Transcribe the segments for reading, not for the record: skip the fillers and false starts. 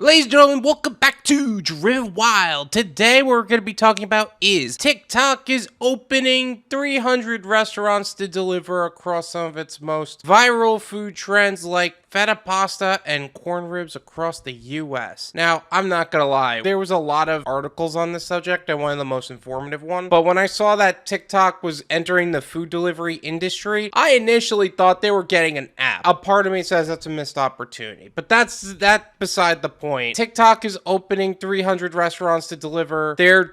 Ladies and gentlemen, welcome back to Driven Wild. Today what we're going to be talking about is TikTok is opening 300 restaurants to deliver across some of its most viral food trends like feta pasta and corn ribs across the US. Now, I'm not gonna lie, there was a lot of articles on this subject and one of the most informative ones, but when I saw that TikTok was entering the food delivery industry, I initially thought they were getting an app. A part of me says that's a missed opportunity, but that's beside the point. TikTok is opening 300 restaurants to deliver their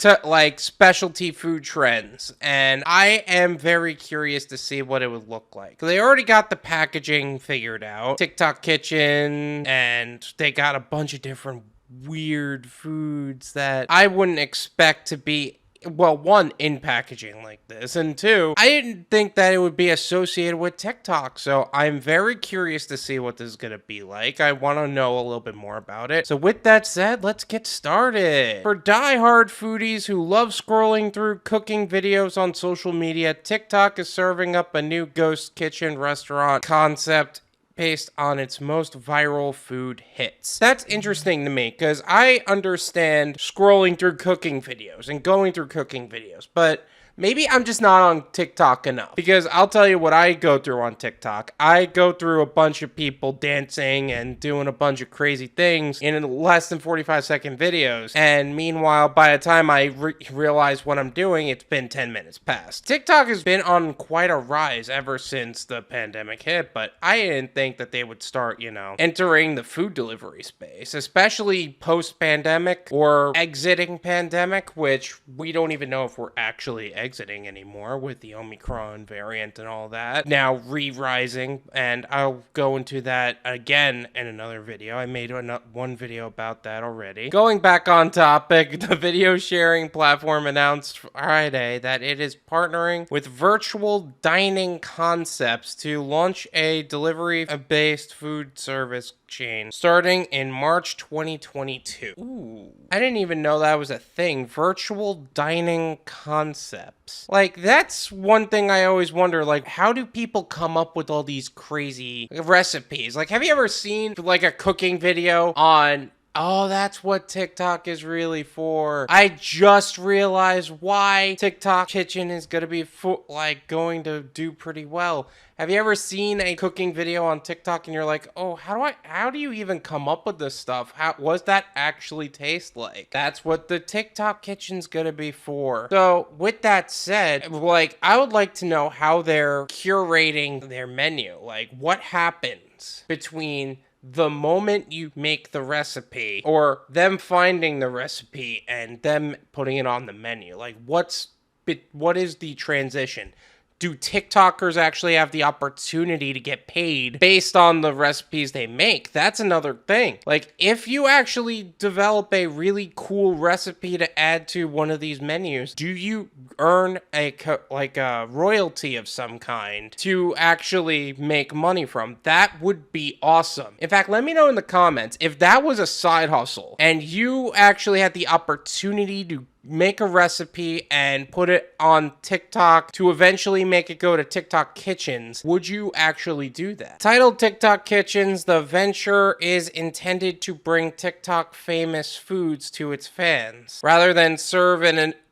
specialty food trends, and I am very curious to see what it would look like. They already got the packaging figured out. TikTok Kitchen, and they got a bunch of different weird foods that I wouldn't expect to be, well, one, in packaging like this, and two, I didn't think that it would be associated with TikTok, so I'm very curious to see what this is gonna be like. I want to know a little bit more about it. So with that said, let's get started. For die-hard foodies who love scrolling through cooking videos on social media, TikTok is serving up a new ghost kitchen restaurant concept based on its most viral food hits. That's interesting to me because I understand scrolling through cooking videos and going through cooking videos, but maybe I'm just not on TikTok enough, because I'll tell you what I go through on TikTok. I go through a bunch of people dancing and doing a bunch of crazy things in less than 45-second videos. And meanwhile, by the time I realize what I'm doing, it's been 10 minutes past. TikTok has been on quite a rise ever since the pandemic hit, but I didn't think that they would start, entering the food delivery space, especially post-pandemic or exiting pandemic, which we don't even know if we're actually exiting anymore with the Omicron variant and all that. Now re-rising, and I'll go into that again in another video. I made one video about that already. Going back on topic, the video sharing platform announced Friday that it is partnering with Virtual Dining Concepts to launch a delivery-based food service chain starting in March 2022. Ooh, I didn't even know that was a thing. Virtual Dining Concepts. Like, that's one thing I always wonder, like, how do people come up with all these crazy recipes? Like, have you ever seen, like, a cooking video on, oh, that's what TikTok is really for? I just realized why TikTok Kitchen is gonna be going to do pretty well. Have you ever seen a cooking video on TikTok and you're like, oh, how do you even come up with this stuff? What does that actually taste like? That's what the TikTok Kitchen's gonna be for. So with that said, like, I would like to know how they're curating their menu. Like, what happens between the moment you make the recipe or them finding the recipe and them putting it on the menu? Like, what is the transition? Do TikTokers actually have the opportunity to get paid based on the recipes they make? That's another thing. Like, if you actually develop a really cool recipe to add to one of these menus, do you earn a royalty of some kind to actually make money from? That would be awesome. In fact, let me know in the comments if that was a side hustle and you actually had the opportunity to make a recipe and put it on TikTok to eventually make it go to TikTok Kitchens. Would you actually do that? Titled TikTok Kitchens, the venture is intended to bring TikTok famous foods to its fans. Rather than serve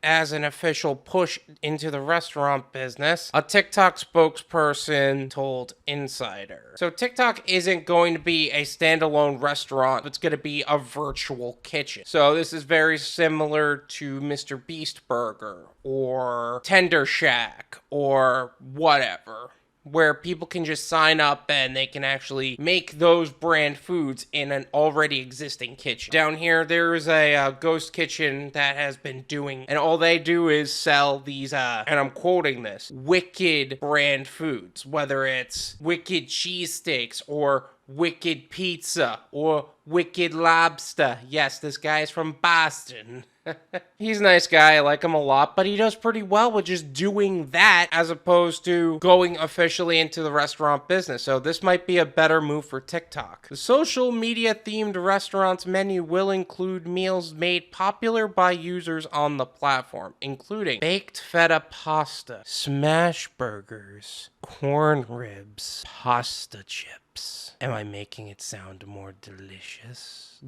as an official push into the restaurant business, a TikTok spokesperson told Insider. So TikTok isn't going to be a standalone restaurant. It's going to be a virtual kitchen. So this is very similar to Mr. Beast Burger or Tender Shack or whatever, where people can just sign up and they can actually make those brand foods in an already existing kitchen. Down here, there's a ghost kitchen that has been doing, and all they do is sell these, and I'm quoting this, wicked brand foods, whether it's wicked cheesesteaks or wicked pizza or wicked lobster. Yes, this guy is from Boston. He's a nice guy, I like him a lot, but he does pretty well with just doing that as opposed to going officially into the restaurant business. So this might be a better move for TikTok. The social media themed restaurant's menu will include meals made popular by users on the platform, including baked feta pasta, smash burgers, corn ribs, pasta chips. Am I making it sound more delicious?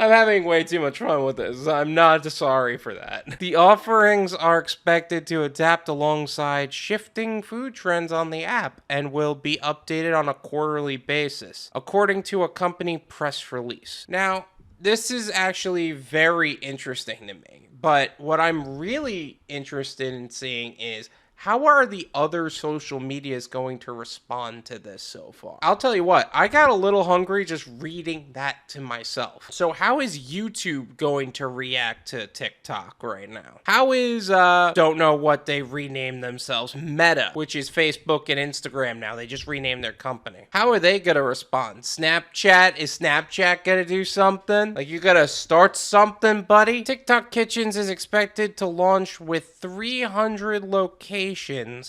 I'm having way too much fun with this. I'm not sorry for that. The offerings are expected to adapt alongside shifting food trends on the app and will be updated on a quarterly basis, according to a company press release. Now, this is actually very interesting to me, but what I'm really interested in seeing is how are the other social medias going to respond to this so far? I'll tell you what, I got a little hungry just reading that to myself. So how is YouTube going to react to TikTok right now? How is, don't know what they renamed themselves, Meta, which is Facebook and Instagram now. They just renamed their company. How are they going to respond? Snapchat? Is Snapchat going to do something? Like, you got to start something, buddy? TikTok Kitchens is expected to launch with 300 locations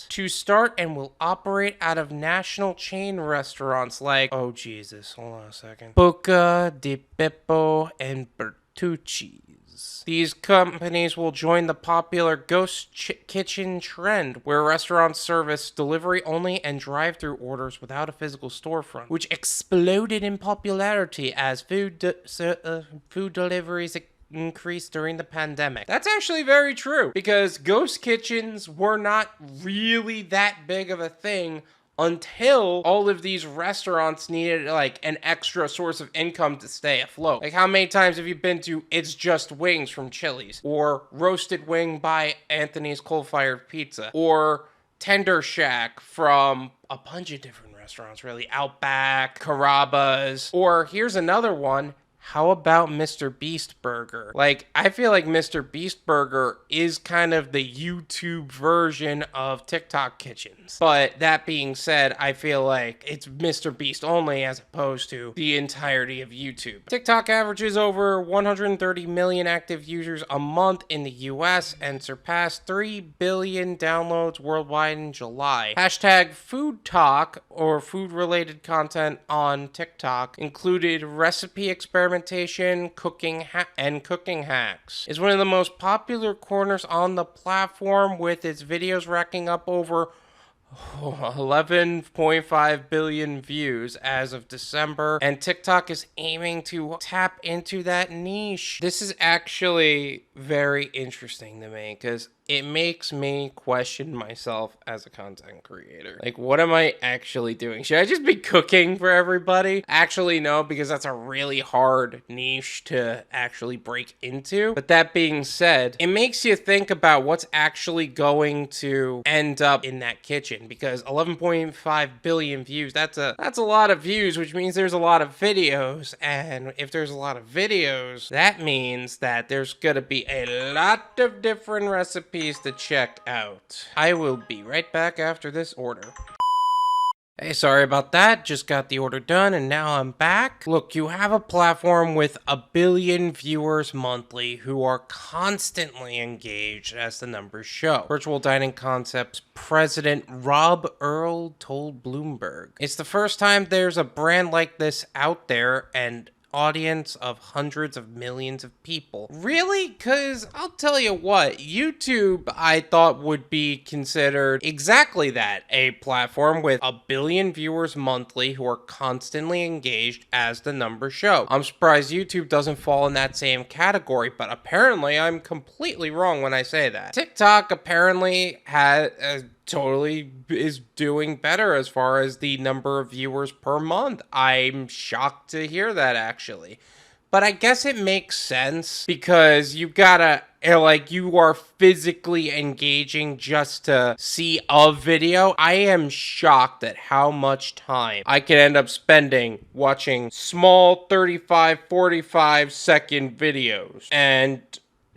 to start and will operate out of national chain restaurants like, oh Jesus, hold on a second, Buca di Beppo and Bertucci's. These companies will join the popular ghost kitchen trend, where restaurants service delivery only and drive-through orders without a physical storefront, which exploded in popularity as food deliveries increased during the pandemic. That's actually very true, because ghost kitchens were not really that big of a thing until all of these restaurants needed like an extra source of income to stay afloat. Like, how many times have you been to It's Just Wings from Chili's, or Roasted Wing by Anthony's Coal-Fired Pizza, or Tender Shack from a bunch of different restaurants, really, Outback, Carrabba's, or here's another one, how about Mr. Beast Burger? Like, I feel like Mr. Beast Burger is kind of the YouTube version of TikTok Kitchens. But that being said, I feel like it's Mr. Beast only as opposed to the entirety of YouTube. TikTok averages over 130 million active users a month in the US and surpassed 3 billion downloads worldwide in July. Hashtag Food Talk, or food-related content on TikTok, included recipe experiments, cooking hacks. Is one of the most popular corners on the platform, with its videos racking up over 11.5 billion views as of December, and TikTok is aiming to tap into that niche. This is actually very interesting to me, because it makes me question myself as a content creator. Like, what am I actually doing? Should I just be cooking for everybody? Actually, no, because that's a really hard niche to actually break into. But that being said, it makes you think about what's actually going to end up in that kitchen, because 11.5 billion views, that's a lot of views, which means there's a lot of videos. And if there's a lot of videos, that means that there's gonna be a lot of different recipes to check out. I will be right back after this order. Hey, sorry about that. Just got the order done and now I'm back. Look, you have a platform with 1 billion viewers monthly who are constantly engaged, as the numbers show. Virtual Dining Concepts President Rob Earl told Bloomberg, "It's the first time there's a brand like this out there, and audience of hundreds of millions of people." Really? Because I'll tell you what, YouTube I thought would be considered exactly that, a platform with 1 billion viewers monthly who are constantly engaged, as the numbers show. I'm surprised YouTube doesn't fall in that same category, but apparently I'm completely wrong when I say that. TikTok apparently totally is doing better as far as the number of viewers per month. I'm shocked to hear that, actually. But I guess it makes sense, because you gotta, like, you are physically engaging just to see a video. I am shocked at how much time I can end up spending watching small 35, 45 second videos and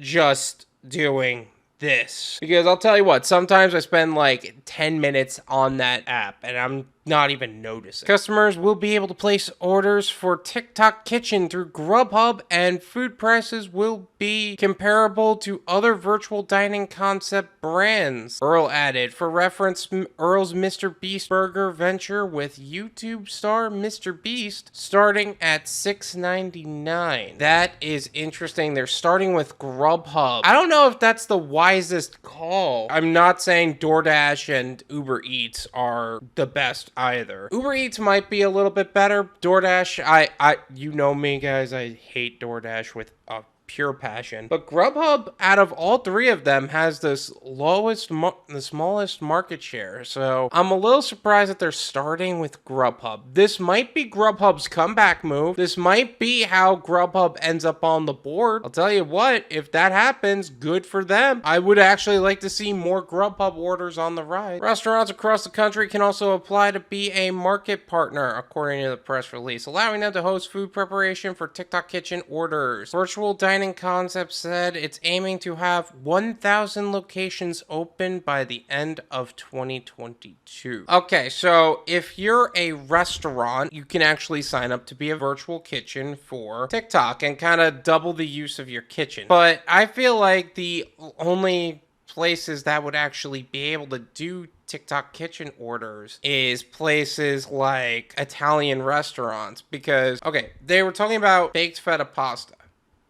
just doing this. Because I'll tell you what, sometimes I spend like 10 minutes on that app and I'm not even noticing. Customers will be able to place orders for TikTok Kitchen through Grubhub, and food prices will be comparable to other virtual dining concept brands. Earl added, for reference, Earl's Mr. Beast Burger venture with YouTube star Mr. Beast starting at $6.99. That is interesting. They're starting with Grubhub. I don't know if that's the wisest call. I'm not saying DoorDash and Uber Eats are the best either. Uber Eats might be a little bit better. DoorDash, you know me, guys, I hate DoorDash with a pure passion. But Grubhub, out of all three of them, has the smallest market share. So I'm a little surprised that they're starting with Grubhub. This might be Grubhub's comeback move. This might be how Grubhub ends up on the board. I'll tell you what, if that happens, good for them. I would actually like to see more Grubhub orders on the rise. Restaurants across the country can also apply to be a market partner, according to the press release, allowing them to host food preparation for TikTok Kitchen orders. Virtual dining Concept said it's aiming to have 1,000 locations open by the end of 2022. Okay, so if you're a restaurant, you can actually sign up to be a virtual kitchen for TikTok and kind of double the use of your kitchen. But I feel like the only places that would actually be able to do TikTok kitchen orders is places like Italian restaurants, because, okay, they were talking about baked feta pasta.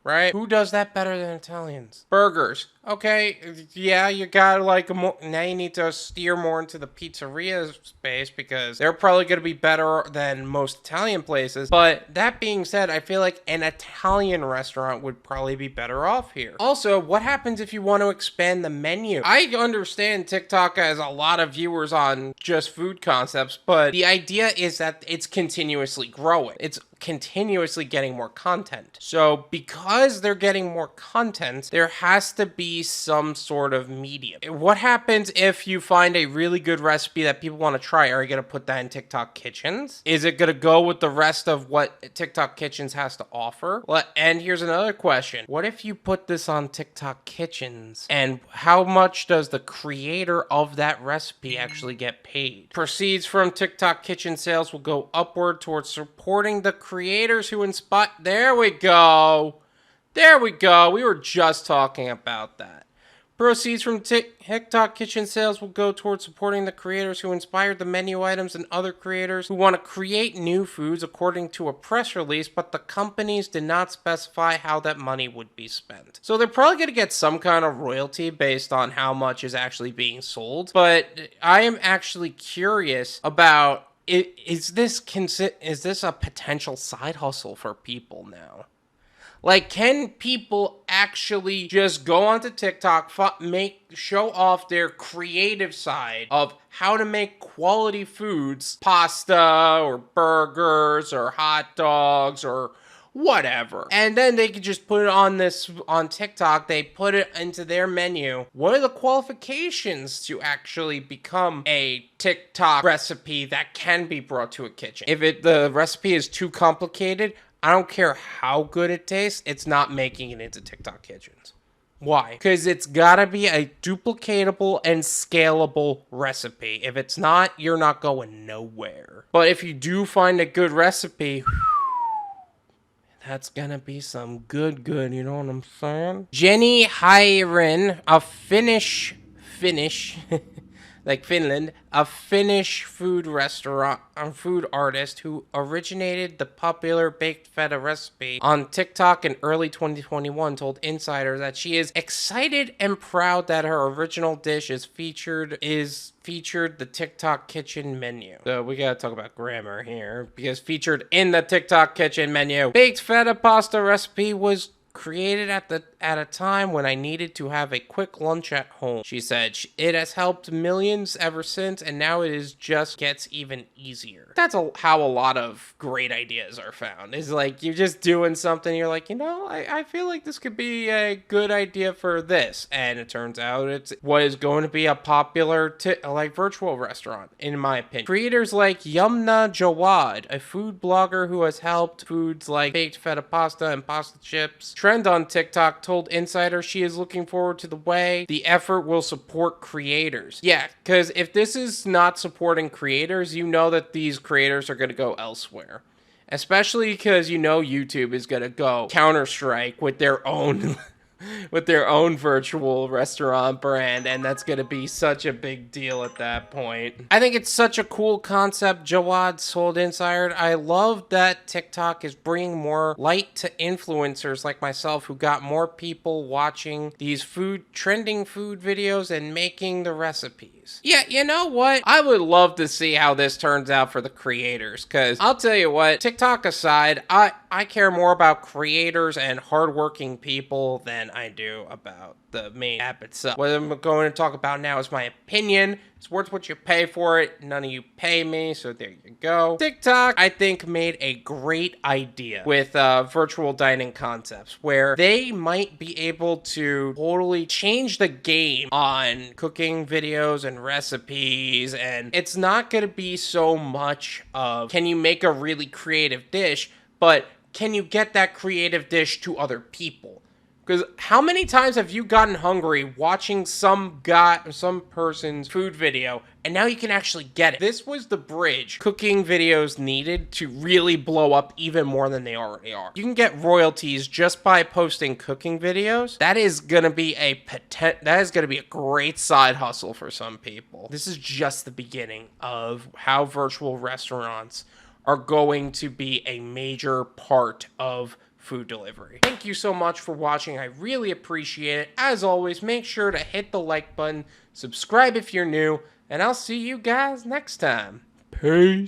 Right? Who does that better than Italians? Burgers. Okay, yeah, you got like now you need to steer more into the pizzeria space because they're probably going to be better than most Italian places. But that being said, I feel like an Italian restaurant would probably be better off here. Also, what happens if you want to expand the menu? I understand TikTok has a lot of viewers on just food concepts, but the idea is that it's continuously growing. It's continuously getting more content. So because they're getting more content, there has to be some sort of medium. What happens if you find a really good recipe that people want to try? Are you going to put that in TikTok Kitchens? Is it going to go with the rest of what TikTok Kitchens has to offer? Well, and here's another question. What if you put this on TikTok Kitchens, and how much does the creator of that recipe actually get paid? Proceeds from TikTok Kitchen sales will go upward towards supporting the creators who inspire. There we go. There we go. We were just talking about that. Proceeds from TikTok Kitchen sales will go towards supporting the creators who inspired the menu items and other creators who want to create new foods, according to a press release, but the companies did not specify how that money would be spent. So they're probably going to get some kind of royalty based on how much is actually being sold, but I am actually curious about, is this a potential side hustle for people now? Like, can people actually just go onto TikTok, show off their creative side of how to make quality foods, pasta or burgers or hot dogs or whatever, and then they could just put it on TikTok, they put it into their menu. What are the qualifications to actually become a TikTok recipe that can be brought to a kitchen? If the recipe is too complicated, I don't care how good it tastes, it's not making it into TikTok Kitchens. Why? Because it's gotta be a duplicatable and scalable recipe. If it's not, you're not going nowhere. But if you do find a good recipe, that's gonna be some good, you know what I'm saying? Jenny Hyren, a Finnish, like Finland, a Finnish food artist who originated the popular baked feta recipe on TikTok in early 2021, told Insider that she is excited and proud that her original dish is featured the TikTok Kitchen menu. So we gotta talk about grammar here, because featured in the TikTok Kitchen menu. Baked feta pasta recipe was created at a time when I needed to have a quick lunch at home. She said it has helped millions ever since, and now it is just gets even easier. That's how a lot of great ideas are found. It's like you're just doing something, you're like, I feel like this could be a good idea for this, and it turns out it's what is going to be a popular virtual restaurant, in my opinion. Creators like Yumna Jawad, a food blogger who has helped foods like baked feta pasta and pasta chips trend on TikTok, told Insider she is looking forward to the way the effort will support creators. Yeah, because if this is not supporting creators, you know that these creators are going to go elsewhere. Especially because YouTube is going to go Counter-Strike with their own virtual restaurant brand, and that's going to be such a big deal at that point. I think it's such a cool concept. Jawad told Insider, I love that TikTok is bringing more light to influencers like myself who got more people watching these trending food videos and making the recipes. days. Yeah, you know what? I would love to see how this turns out for the creators, because I'll tell you what, TikTok aside, I care more about creators and hardworking people than I do about the main app itself. What I'm going to talk about now is my opinion. It's worth what you pay for it. None of you pay me, so there you go. TikTok, I think, made a great idea with virtual dining concepts, where they might be able to totally change the game on cooking videos and recipes, and it's not going to be so much of, can you make a really creative dish, but can you get that creative dish to other people? Because how many times have you gotten hungry watching some person's food video, and now you can actually get it? This was the bridge cooking videos needed to really blow up even more than they already are. You can get royalties just by posting cooking videos. That is gonna be a great side hustle for some people. This is just the beginning of how virtual restaurants are going to be a major part of food delivery. Thank you so much for watching. I really appreciate it. As always, make sure to hit the like button, subscribe if you're new, and I'll see you guys next time. Peace.